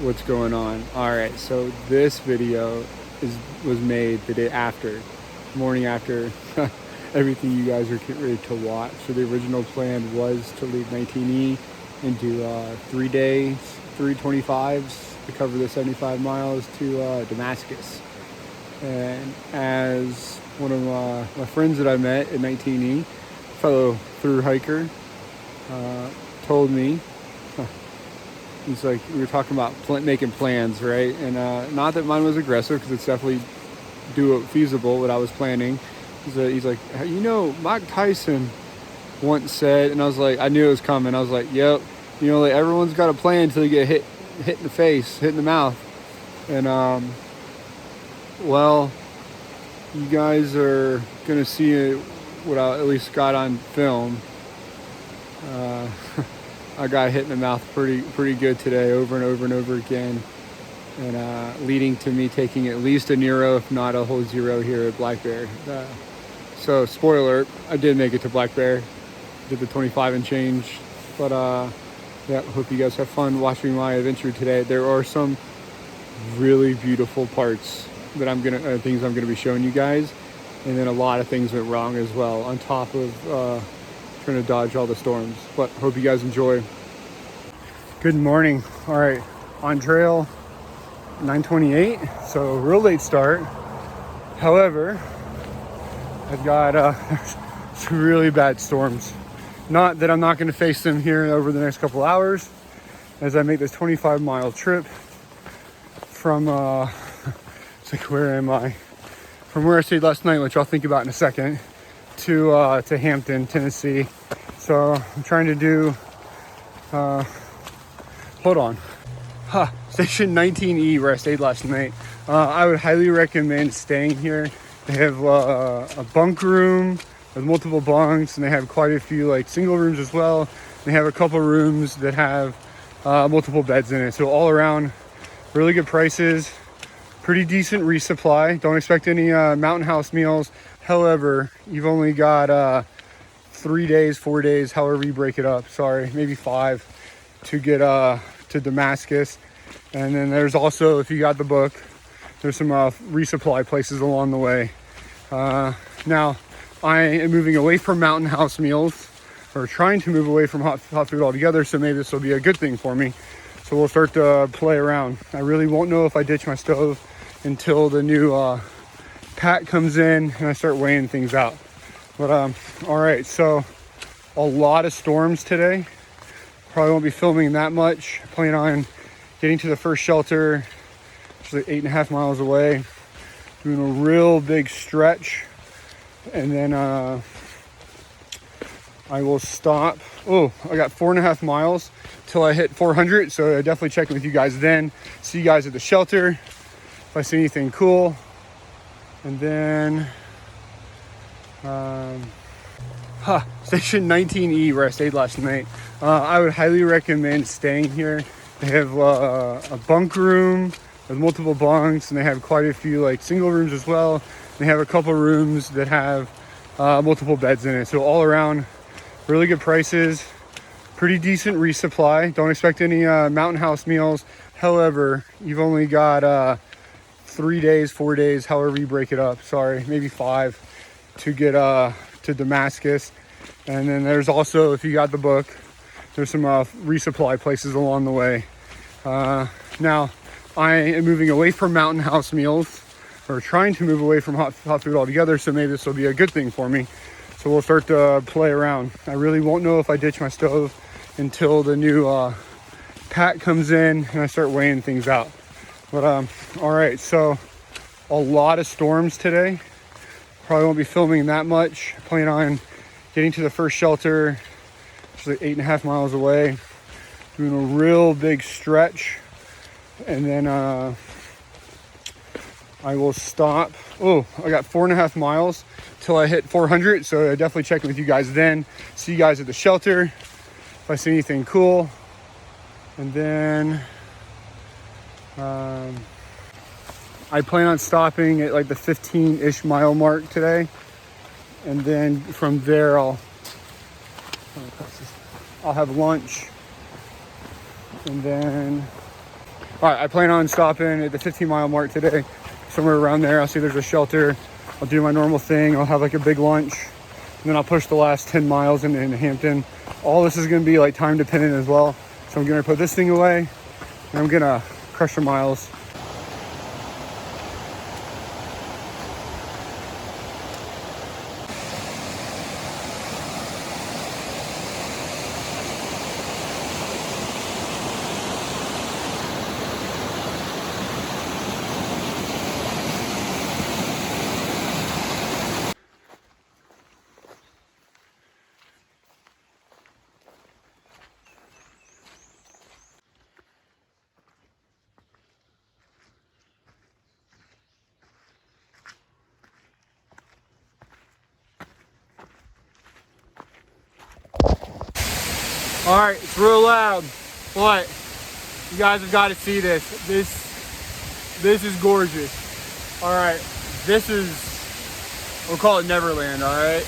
what's going on. All right, so this video was made the day after, morning after everything you guys are getting ready to watch. So the original plan was to leave 19E and do 3 days, 325s to cover the 75 miles to Damascus. And as one of my friends that I met at 19E, fellow thru hiker, told me, he's like, we were talking about making plans, right? And not that mine was aggressive, because it's definitely feasible what I was planning. He's like, you know, Mike Tyson once said, and I was like, I knew it was coming. I was like, yep, you know, like everyone's got a plan until you get hit in the face, hit in the mouth. And well, you guys are gonna see what I at least got on film. I got hit in the mouth pretty good today, over and over and over again, and leading to me taking at least a Nero, if not a whole zero, here at Black Bear. So spoiler, I did make it to Black Bear, did the 25 and change, but yeah, hope you guys have fun watching my adventure today. There are some really beautiful parts that things I'm gonna be showing you guys, and then a lot of things went wrong as well, on top of trying to dodge all the storms. But hope you guys enjoy. Good morning. All right, on trail 928, so real late start. However, I've got some really bad storms. Not that I'm not going to face them here over the next couple hours as I make this 25-mile trip from it's like, where am I? From where I stayed last night, which I'll think about in a second, to Hampton, Tennessee. So I'm trying to do, hold on, station 19E where I stayed last night. I would highly recommend staying here. They have a bunk room with multiple bunks, and they have quite a few like single rooms as well. They have a couple rooms that have multiple beds in it. So all around, really good prices, pretty decent resupply. Don't expect any mountain house meals. However, you've only got 3 days, 4 days, however you break it up. Sorry, maybe 5 to get to Damascus. And then there's also, if you got the book, there's some resupply places along the way. Now, I am moving away from mountain house meals, or trying to move away from hot food altogether, so maybe this will be a good thing for me. So we'll start to play around. I really won't know if I ditch my stove until the new pack comes in and I start weighing things out. But all right, so a lot of storms today. Probably won't be filming that much. I plan on getting to the first shelter, which is like 8.5 miles away, doing a real big stretch, and then I will stop. Oh, I got 4.5 miles till I hit 400, so I definitely check in with you guys then. See you guys at the shelter if I see anything cool. And then station 19E where I stayed last night. I would highly recommend staying here. They have a bunk room with multiple bunks, and they have quite a few like single rooms as well. They have a couple rooms that have multiple beds in it. So all around, really good prices, pretty decent resupply. Don't expect any mountain house meals. However, you've only got 3 days, 4 days, however you break it up. Sorry, maybe 5 to get to Damascus. And then there's also, if you got the book, there's some resupply places along the way. Now, I am moving away from mountain house meals, or trying to move away from hot food altogether, so maybe this will be a good thing for me. So we'll start to play around. I really won't know if I ditch my stove until the new pack comes in and I start weighing things out. But all right, so a lot of storms today. Probably won't be filming that much. I plan on getting to the first shelter, which is like 8.5 miles away, doing a real big stretch, and then I will stop. Oh, I got 4.5 miles till I hit 400, so I definitely check in with you guys then. See you guys at the shelter if I see anything cool. And then I plan on stopping at like the 15-ish mile mark today, and then from there I'll have lunch, and then All right, I plan on stopping at the 15-mile mark today, somewhere around there. I'll see if there's a shelter. I'll do my normal thing. I'll have like a big lunch, and then I'll push the last 10 miles in Hampton. All this is gonna be like time dependent as well. So I'm gonna put this thing away, and I'm gonna crush the miles. All right, it's real loud, but you guys have got to see this. This is gorgeous. All right, this is, we'll call it Neverland, all right?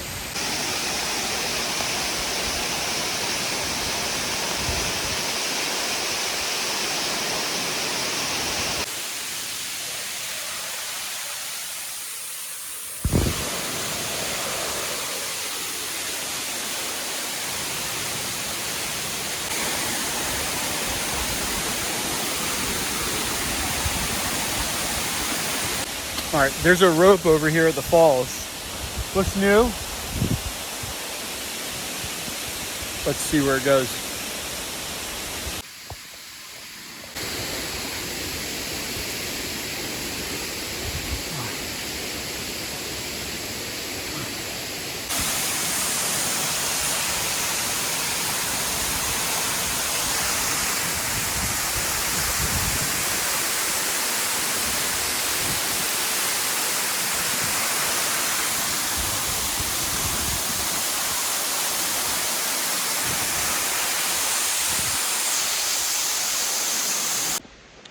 All right, there's a rope over here at the falls. What's new? Let's see where it goes.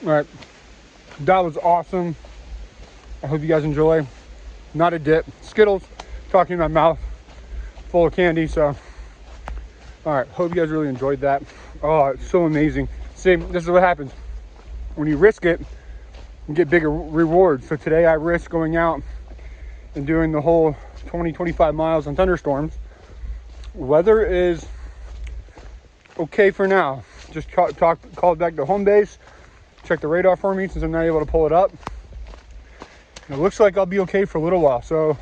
All right, that was awesome. I hope you guys enjoy. Not a dip. Skittles, talking in my mouth, full of candy. So, all right, hope you guys really enjoyed that. Oh, it's so amazing. See, this is what happens. When you risk it, you get bigger rewards. So today I risked going out and doing the whole 20, 25 miles on thunderstorms. Weather is okay for now. Just called back to home base. Check the radar for me since I'm not able to pull it up. And it looks like I'll be okay for a little while. So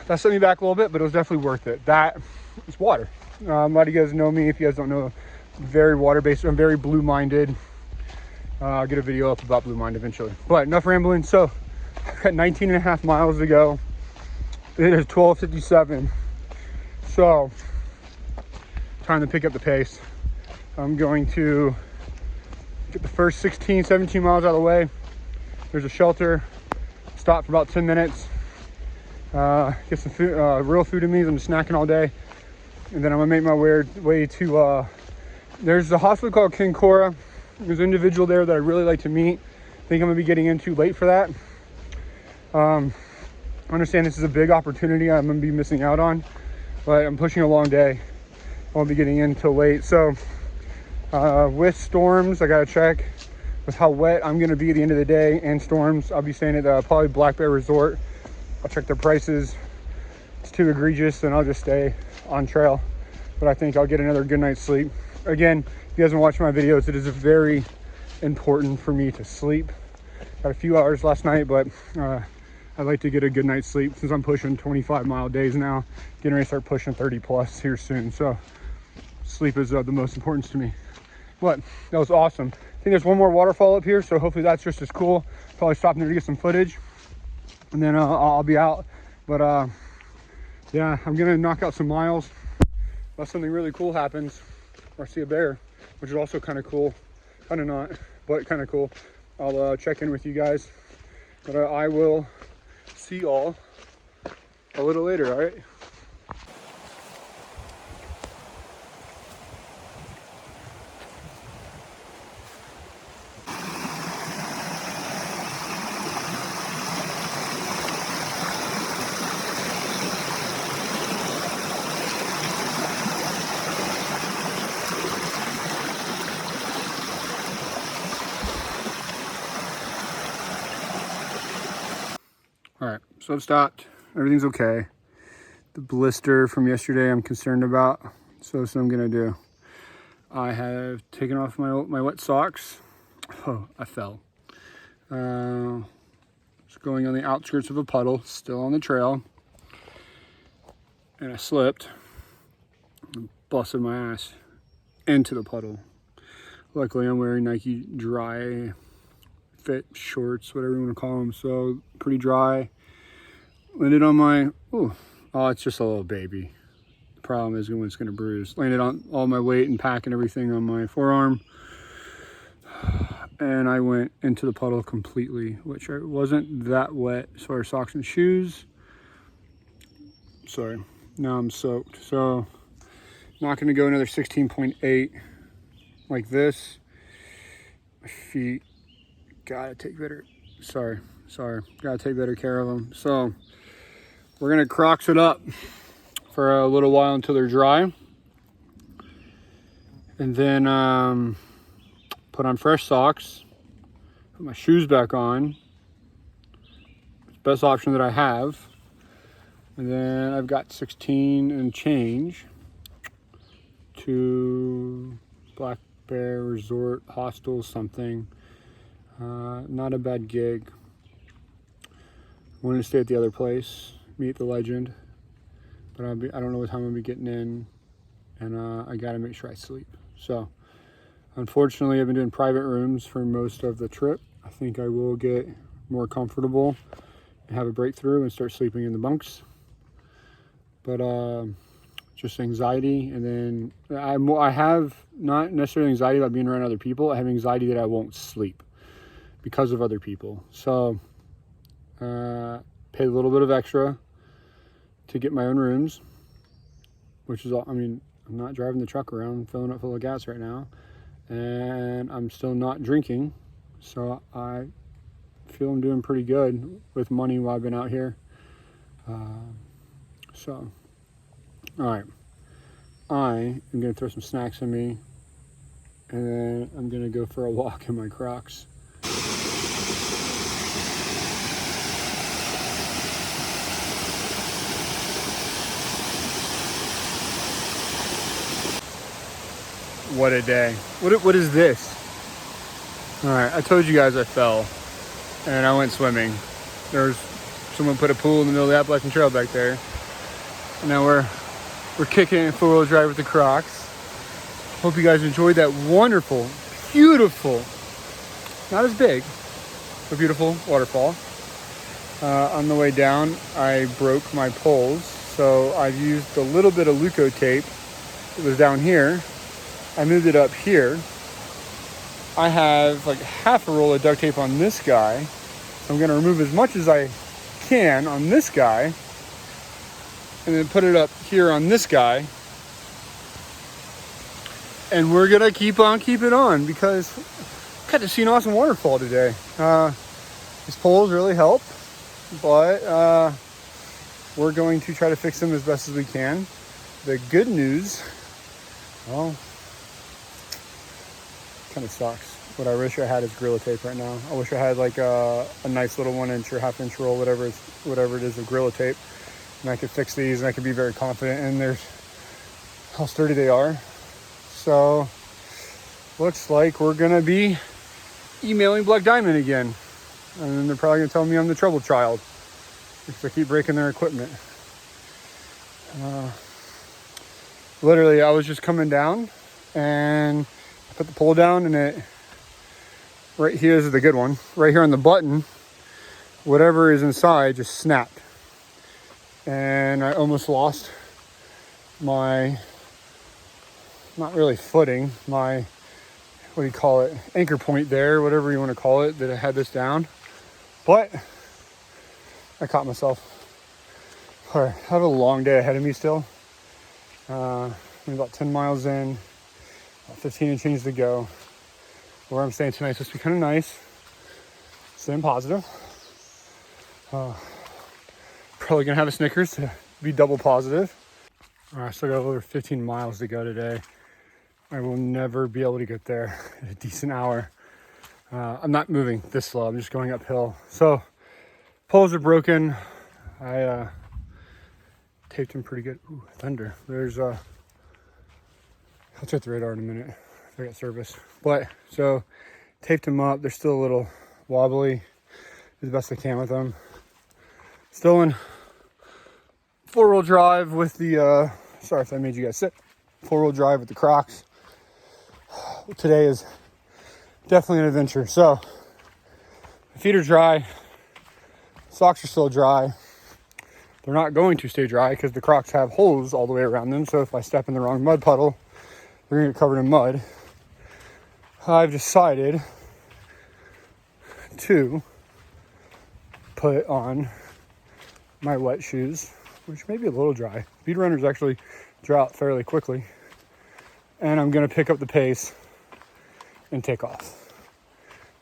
that set me back a little bit, but it was definitely worth it. That is water. A lot of you guys know me. If you guys don't know, very water-based. I'm very blue-minded. I'll get a video up about Blue Mind eventually. But enough rambling. So I've got 19 and a half miles to go. It is 12:57. So time to pick up the pace. I'm going to get the first 16, 17 miles out of the way. There's a shelter. Stop for about 10 minutes. Get some food, real food in me. I'm just snacking all day. And then I'm gonna make my way to, there's a hospital called King Cora. There's an individual there that I really like to meet. I think I'm gonna be getting in too late for that. I understand this is a big opportunity I'm gonna be missing out on, but I'm pushing a long day. I won't be getting in till late. So with storms, I gotta check with how wet I'm gonna be at the end of the day, and storms, I'll be staying at probably Black Bear Resort. I'll check their prices. If it's too egregious, then I'll just stay on trail. But I think I'll get another good night's sleep. Again, if you guys have watched my videos, it is very important for me to sleep. Got a few hours last night, but I'd like to get a good night's sleep since I'm pushing 25-mile days now. Getting ready to start pushing 30 plus here soon. So sleep is the most important to me. But that was awesome. I think there's one more waterfall up here, so hopefully that's just as cool. Probably stop there to get some footage, and then I'll be out. But yeah, I'm gonna knock out some miles unless something really cool happens, or I see a bear, which is also kind of cool. Kind of not, but kind of cool. I'll check in with you guys, but I will see y'all a little later. All right. All right, so I've stopped. Everything's okay. The blister from yesterday I'm concerned about. So that's what I'm gonna do. I have taken off my wet socks. Oh, I fell. Just going on the outskirts of a puddle, still on the trail. And I slipped and busted my ass into the puddle. Luckily I'm wearing Nike dry fit shorts, whatever you want to call them. So pretty dry. Landed on my, oh, it's just a little baby. The problem is when it's going to bruise. Landed on all my weight and pack and everything on my forearm. And I went into the puddle completely, which wasn't that wet as far as socks and shoes. Sorry, now I'm soaked. So not going to go another 16.8 like this. My feet, gotta take better, sorry, gotta take better care of them. So we're gonna Crocs it up for a little while until they're dry. And then put on fresh socks, put my shoes back on. It's the best option that I have. And then I've got 16 and change to Black Bear Resort Hostel something. Not a bad gig. Wanted to stay at the other place, meet the legend, but I don't know what time I'll be getting in, and I gotta make sure I sleep. So unfortunately I've been doing private rooms for most of the trip. I think I will get more comfortable and have a breakthrough and start sleeping in the bunks, but just anxiety. And then I have not necessarily anxiety about being around other people. I have anxiety that I won't sleep because of other people. So paid a little bit of extra to get my own rooms, which is all. I mean, I'm not driving the truck around filling it full of gas right now, and I'm still not drinking, so I feel I'm doing pretty good with money while I've been out here. So all right, I am gonna throw some snacks in me, and then I'm gonna go for a walk in my Crocs. What a day. What is this? All right, I told you guys I fell and I went swimming. Someone put a pool in the middle of the Appalachian Trail back there. And now we're kicking it 4-wheel drive with the Crocs. Hope you guys enjoyed that wonderful, beautiful, not as big, but beautiful waterfall. On the way down, I broke my poles. So I used a little bit of Luco tape. It was down here. I moved it up here. I have like half a roll of duct tape on this guy. So I'm gonna remove as much as I can on this guy, and then put it up here on this guy. And we're gonna keep on keeping on because I got to see an awesome waterfall today. These poles really help, but we're going to try to fix them as best as we can. The good news, well, kind of sucks. What I wish I had is Gorilla Tape right now. I wish I had like a nice little 1-inch or half-inch roll, whatever it is of Gorilla Tape, and I could fix these, and I could be very confident in how sturdy they are. So looks like we're gonna be emailing Black Diamond again, and then they're probably gonna tell me I'm the trouble child if I keep breaking their equipment. Literally, I was just coming down and I put the pole down, and it right here is the good one. Right here on the button, whatever is inside just snapped, and I almost lost my, not really footing, my, what do you call it, anchor point there, whatever you want to call it, that I had this down. But I caught myself. All right, I have a long day ahead of me still. I'm about 10 miles in, about 15 and change to go. Where I'm staying tonight is supposed to be kind of nice. Staying positive. Probably gonna have a Snickers to be double positive. All right, I still got over 15 miles to go today. I will never be able to get there in a decent hour. I'm not moving this slow, I'm just going uphill. So Poles are broken. I taped them pretty good. Ooh, thunder. There's I'll check the radar in a minute if I got service. But so taped them up. They're still a little wobbly. Do the best I can with them. Still in 4-wheel drive with the sorry if I made you guys sit. 4-wheel drive with the Crocs. Today is definitely an adventure. So my feet are dry. Socks are still dry. They're not going to stay dry because the Crocs have holes all the way around them. So if I step in the wrong mud puddle, they're gonna get covered in mud. I've decided to put on my wet shoes, which may be a little dry. Speed runners actually dry out fairly quickly. And I'm gonna pick up the pace and take off.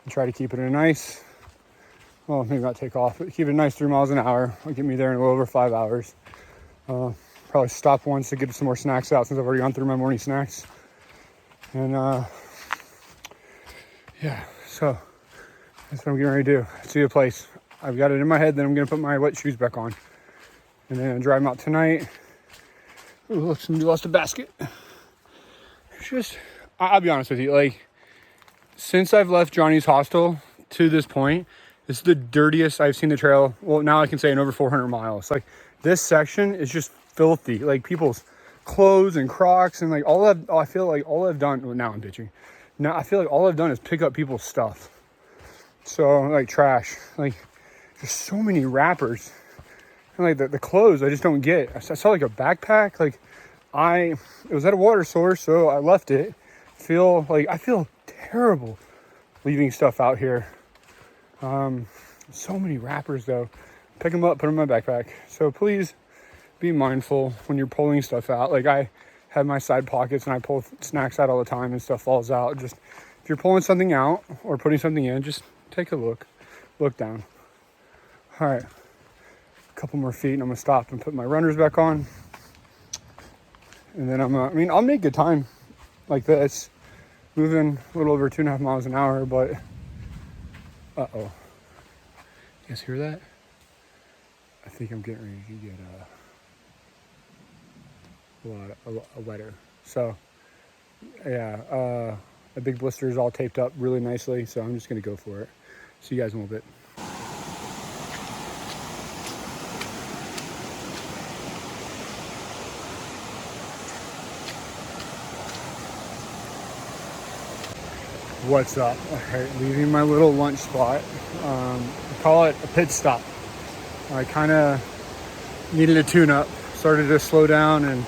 And try to keep it in a nice, well, maybe not take off, but keep it nice 3 miles an hour. It'll get me there in a little over 5 hours. Probably stop once to get some more snacks out since I've already gone through my morning snacks. And yeah, so that's what I'm getting ready to do. See a place. I've got it in my head that I'm gonna put my wet shoes back on. And then drive them out tonight. Ooh, look, somebody lost a basket. It's just, I'll be honest with you, like, since I've left Johnny's hostel to this point, this is the dirtiest I've seen the trail. Well, now I can say in over 400 miles. Like, this section is just filthy. Like, people's clothes and Crocs and like I feel like all I've done, well, now I'm bitching. Now I feel like all I've done is pick up people's stuff. So like trash, like there's so many wrappers. And like the clothes I just don't get. I saw like a backpack, like it was at a water source, so I left it. I feel terrible leaving stuff out here. So many wrappers though. Pick them up, put them in my backpack. So please be mindful when you're pulling stuff out. Like I have my side pockets and I pull snacks out all the time and stuff falls out. Just if you're pulling something out or putting something in, just take a look down. All right, a couple more feet and I'm gonna stop and put my runners back on. And then I'll make good time like this, moving a little over 2.5 miles an hour, but uh-oh. You guys hear that? I think I'm getting ready to get a letter. So yeah, a big blister is all taped up really nicely, so I'm just gonna go for it. See you guys in a little bit. What's up? All right, leaving my little lunch spot. I call it a pit stop. I kind of needed a tune-up. Started to slow down and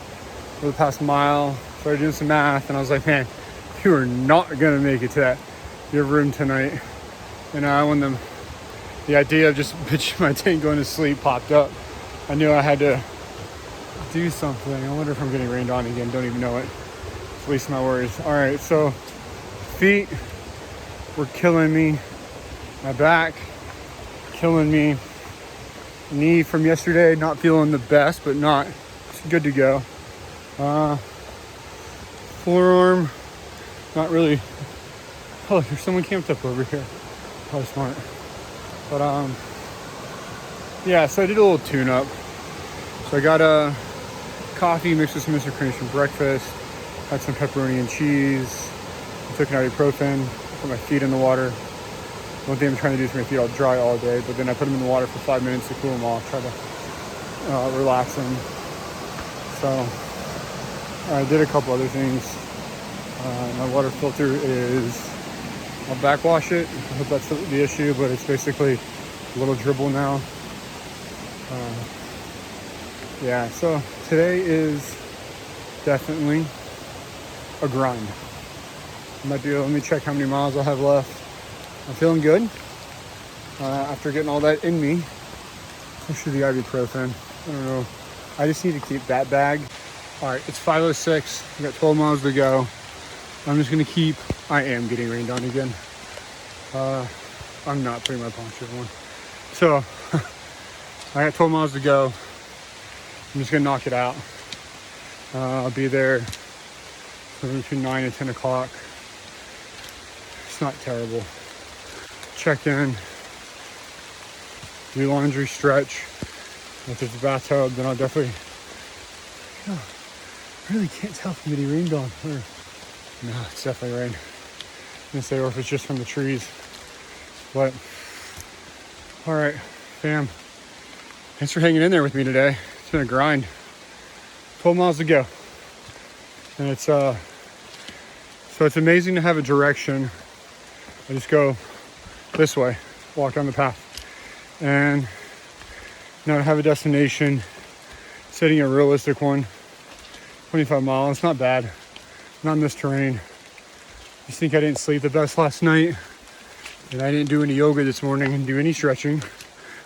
over the past mile, started doing some math, and I was like, man, you are not gonna make it to your room tonight. And when the idea of just pitching my tent going to sleep popped up, I knew I had to do something. I wonder if I'm getting rained on again. Don't even know it. At least my words. All right, so feet were killing me. My back killing me. Knee from yesterday, not feeling the best, but it's good to go. Forearm, not really. Oh, there's someone camped up over here. Probably smart. But yeah, so I did a little tune-up. So I got a coffee mixed with some Mr. Crunch for breakfast. Had some pepperoni and cheese. I took an ibuprofen. Put my feet in the water. One thing I'm trying to do is make my feet all dry all day, but then I put them in the water for 5 minutes to cool them off, try to relax them. So I did a couple other things. My water filter is, I'll backwash it. I hope that's the issue, but it's basically a little dribble now. Yeah, so today is definitely a grind. Let me check how many miles I have left. I'm feeling good after getting all that in me, especially the ibuprofen. I don't know. I just need to keep that bag. All right, it's 5:06. I got 12 miles to go. I'm just gonna I am getting rained on again. I'm not putting my poncho on. So I got 12 miles to go. I'm just gonna knock it out. I'll be there between 9 and 10 o'clock. It's not terrible. Check in, do laundry, stretch. If there's a bathtub, then I'll definitely, I really can't tell if I'm getting rained on. Or, no, it's definitely rain. I'm gonna say, or if it's just from the trees. But, all right, fam. Thanks for hanging in there with me today. It's been a grind. 12 miles to go. And it's, so it's amazing to have a direction. I just go this way, walk down the path. And now to have a destination, setting a realistic one, 25 miles, it's not bad. Not in this terrain. I just think I didn't sleep the best last night. And I didn't do any yoga this morning and do any stretching,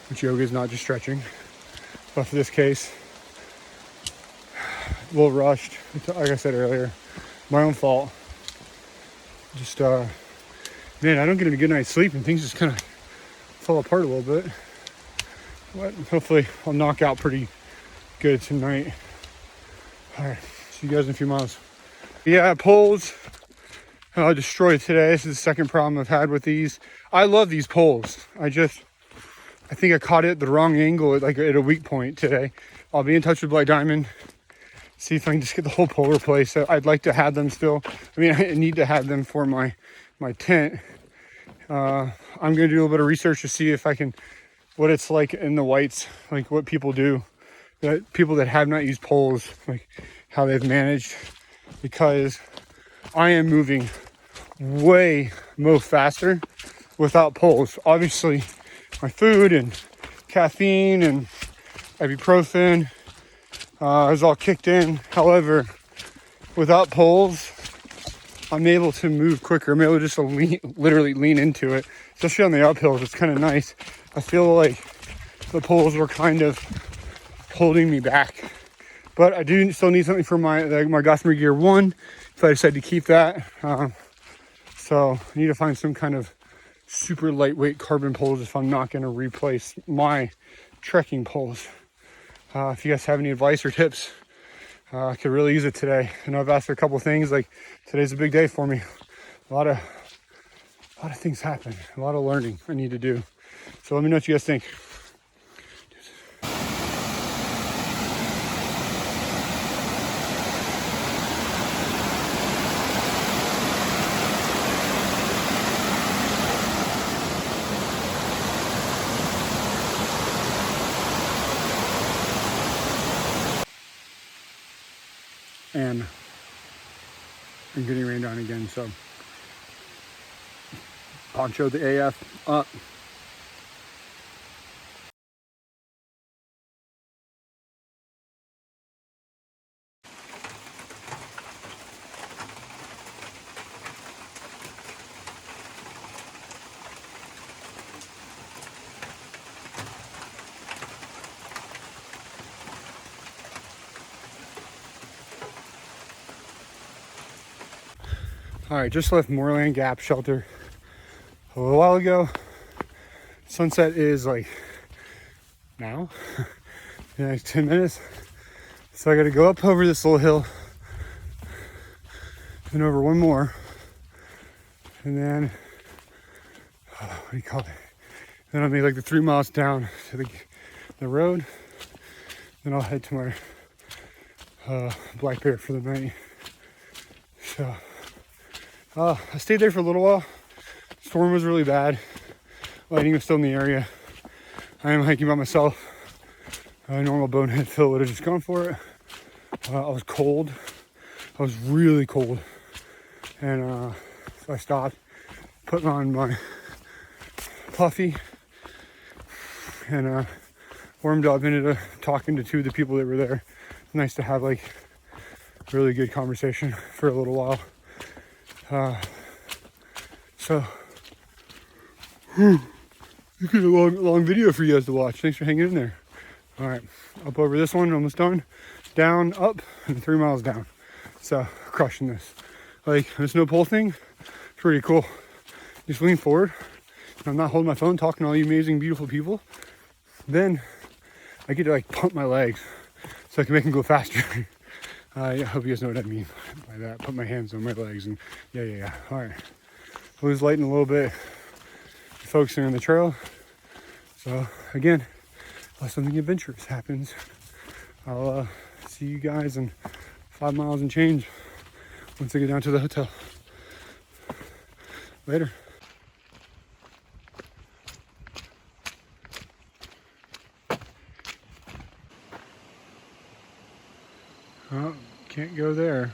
which yoga is not just stretching. But for this case, a little rushed. Like I said earlier, my own fault. Just, man, I don't get a good night's sleep and things just kind of fall apart a little bit. But hopefully I'll knock out pretty good tonight. All right, see you guys in a few miles. Yeah, poles destroyed today. This is the second problem I've had with these. I love these poles. I think I caught it at the wrong angle, like at a weak point today. I'll be in touch with Black Diamond, see if I can just get the whole pole replaced. I'd like to have them still. I mean, I need to have them for my tent. I'm gonna do a little bit of research to see if I can, what it's like in the whites, like what people do, that people that have not used poles, like how they've managed, because I am moving way faster without poles. Obviously, my food and caffeine and ibuprofen is all kicked in. However, without poles, I'm able to move quicker. I'm able to just literally lean into it, especially on the uphills. It's kind of nice. I feel like the poles were kind of holding me back, but I do still need something for my Gossamer Gear 1 if I decide to keep that. So I need to find some kind of super lightweight carbon poles if I'm not going to replace my trekking poles. If you guys have any advice or tips, I could really use it today. I know I've asked for a couple things. Like today's a big day for me. A lot of things happen. A lot of learning I need to do. So let me know what you guys think. And I'm getting rained on again, so poncho the AF up. All right, just left Moorland Gap Shelter a little while ago. Sunset is like now, in like 10 minutes. So I got to go up over this little hill and over one more. And then, what do you call it? Then I'll be like the 3 miles down to the road. Then I'll head to my Black Bear for the night. So, I stayed there for a little while. Storm was really bad. Lightning was still in the area. I am hiking by myself. A normal bonehead Phil would have just gone for it. I was cold. I was really cold. And so I stopped, put on my puffy, and warmed up. Ended up talking to two of the people that were there. Nice to have like really good conversation for a little while. So it's a long video for you guys to watch. Thanks for hanging in there. All right, up over this one, almost done. Down, up, and 3 miles down. So crushing this. Like this no pole thing, pretty cool. Just lean forward. I'm not holding my phone, talking to all you amazing, beautiful people. Then I get to like pump my legs so I can make them go faster. I hope you guys know what I mean by that. Put my hands on my legs and yeah. All right. Blue's lighting a little bit, focusing on the trail. So again, unless something adventurous happens, I'll see you guys in 5 miles and change once I get down to the hotel. Later. Oh, can't go there.